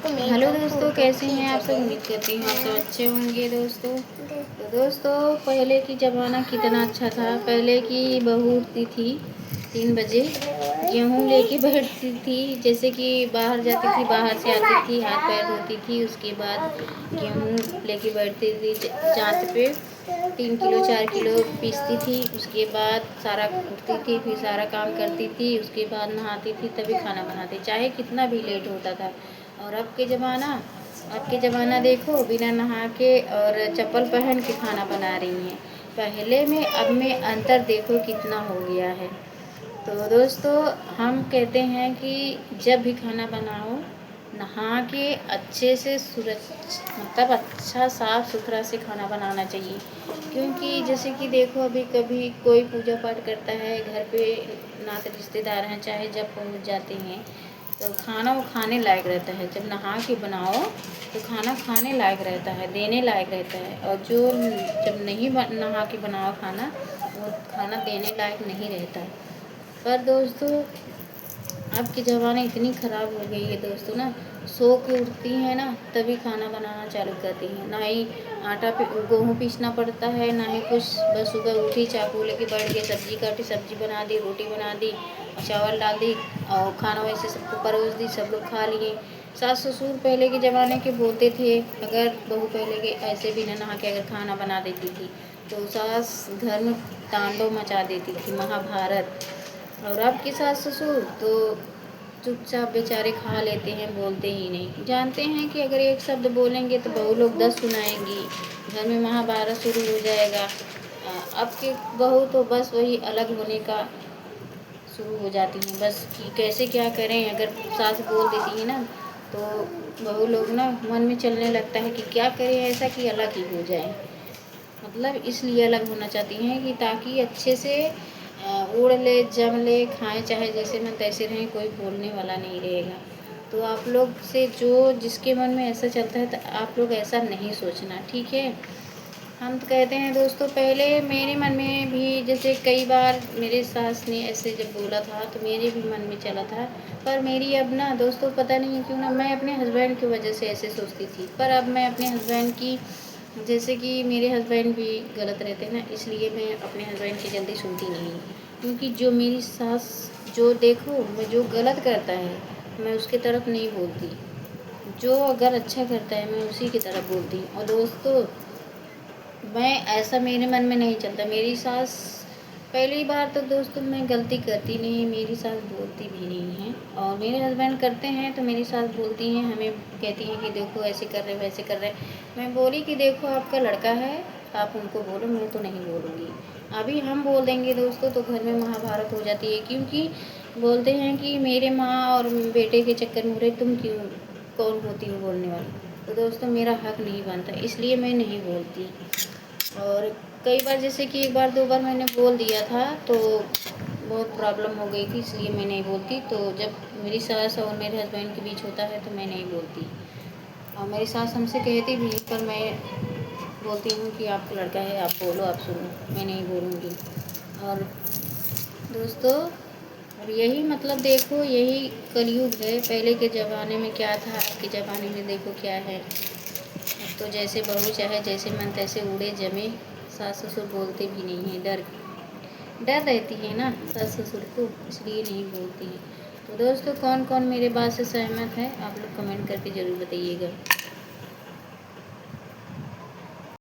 Hello दोस्तों, कैसे हैं आप सब। उम्मीद करती हूँ आप सब अच्छे होंगे दोस्तों। तो दोस्तों, पहले की ज़माना कितना अच्छा था। पहले की बहू उठती थी 3 बजे, गेहूँ लेके बैठती थी। जैसे कि बाहर जाती थी, बाहर से आती थी, हाथ पैर धोती थी, उसके बाद गेहूँ लेके बैठती थी जांत पे। 3 किलो 4 किलो पीसती थी। उसके बाद सारा उठती थी, फिर सारा काम करती थी। उसके बाद नहाती थी, तभी खाना बनाती, चाहे कितना भी लेट होता था। और अब के ज़माना देखो, बिना नहा के और चप्पल पहन के खाना बना रही हैं। पहले में अब में अंतर देखो कितना हो गया है। तो दोस्तों, हम कहते हैं कि जब भी खाना बनाओ, नहा के अच्छे से मतलब अच्छा साफ़ सुथरा से खाना बनाना चाहिए। क्योंकि जैसे कि देखो, अभी कभी कोई पूजा पाठ करता है घर पे, नाते रिश्तेदार हैं, चाहे जब पहुंच जाते हैं, तो खाना वो खाने लायक रहता है। जब नहा के बनाओ तो खाना खाने लायक रहता है, देने लायक रहता है। और जो जब नहीं नहा के बनाओ खाना, वो खाना देने लायक नहीं रहता है। पर दोस्तों, अब की ज़माना इतनी ख़राब हो गई है दोस्तों ना, सो के उठती हैं ना तभी खाना बनाना चालू करती हैं। ना ही गेहूँ पीसना पड़ता है, ना ही कुछ। बस सुबह उठी, चाकू लेके बैठ गई, सब्जी काटी, सब्जी बना दी, रोटी बना दी और चावल डाल दी और खाना वैसे सबको परोस दी, सब लोग खा लिए। सास ससुर पहले के ज़माने के बोलते थे, अगर बहू पहले के ऐसे बिना नहा के अगर खाना बना देती थी तो सास घर में तांडव मचा देती थी, महाभारत। और अब के सास ससुर तो चुपचाप बेचारे खा लेते हैं, बोलते ही नहीं। जानते हैं कि अगर एक शब्द बोलेंगे तो बहू लोग 10 सुनाएंगी, घर में महाभारत शुरू हो जाएगा। अब के बहू तो बस वही अलग होने का शुरू हो जाती हैं, बस कि कैसे क्या करें। अगर सास बोल देती है ना, तो बहू लोग ना मन में चलने लगता है कि क्या करें ऐसा कि अलग ही हो जाए। मतलब इसलिए अलग होना चाहती हैं कि ताकि अच्छे से उड़ ले, जम ले, खाएं, चाहे जैसे मन तैसे रहें, कोई बोलने वाला नहीं रहेगा। तो आप लोग से जो जिसके मन में ऐसा चलता है, तो आप लोग ऐसा नहीं सोचना, ठीक है। हम तो कहते हैं दोस्तों, पहले मेरे मन में भी जैसे कई बार मेरे सास ने ऐसे जब बोला था तो मेरे भी मन में चला था। पर मेरी अब ना दोस्तों, पता नहीं क्यों ना, मैं अपने हस्बैंड की वजह से ऐसे सोचती थी। पर अब मैं अपने हस्बैंड की, जैसे कि मेरे हस्बैंड भी गलत रहते हैं ना, इसलिए मैं अपने हस्बैंड की जल्दी सुनती नहीं। क्योंकि जो मेरी सास, जो देखो मैं जो गलत करता है मैं उसके तरफ नहीं बोलती, जो अगर अच्छा करता है मैं उसी की तरफ बोलती हूँ। और दोस्तों, मैं ऐसा मेरे मन में नहीं चलता। मेरी सास, पहली बार तो दोस्तों मैं गलती करती नहीं, मेरी सास बोलती भी नहीं है। और मेरे हस्बैंड करते हैं तो मेरी सास बोलती हैं, हमें कहती हैं कि देखो ऐसे कर रहे वैसे कर रहे। मैं बोली कि देखो आपका लड़का है, आप उनको बोलो, मैं तो नहीं बोलूँगी। अभी हम बोल देंगे दोस्तों तो घर में महाभारत हो जाती है। क्योंकि बोलते हैं कि मेरे माँ और बेटे के चक्कर में हो रहे, तुम क्यों, कौन होती हो बोलने वाली। तो दोस्तों, मेरा हक नहीं बनता, इसलिए मैं नहीं बोलती। और कई बार, जैसे कि एक बार 2 बार मैंने बोल दिया था तो बहुत प्रॉब्लम हो गई थी, इसलिए मैं नहीं बोलती। तो जब मेरी सास और मेरे हस्बैंड के बीच होता है तो मैं नहीं बोलती। और मेरी सास हमसे कहती भी, पर मैं बोलती हूँ कि आपका लड़का है, आप बोलो, आप सुनो, मैं नहीं बोलूँगी। और दोस्तों, और यही मतलब देखो, यही कलयुग है। पहले के ज़माने में क्या था, अब के ज़माने में देखो क्या है। अब तो जैसे बहू चाहे जैसे मन तैसे उड़े जमे, सास ससुर बोलते भी नहीं हैं, डर डर रहती है ना सास ससुर को, इसलिए नहीं बोलती है। तो दोस्तों, कौन कौन मेरे बात से सहमत है, आप लोग कमेंट करके ज़रूर बताइएगा।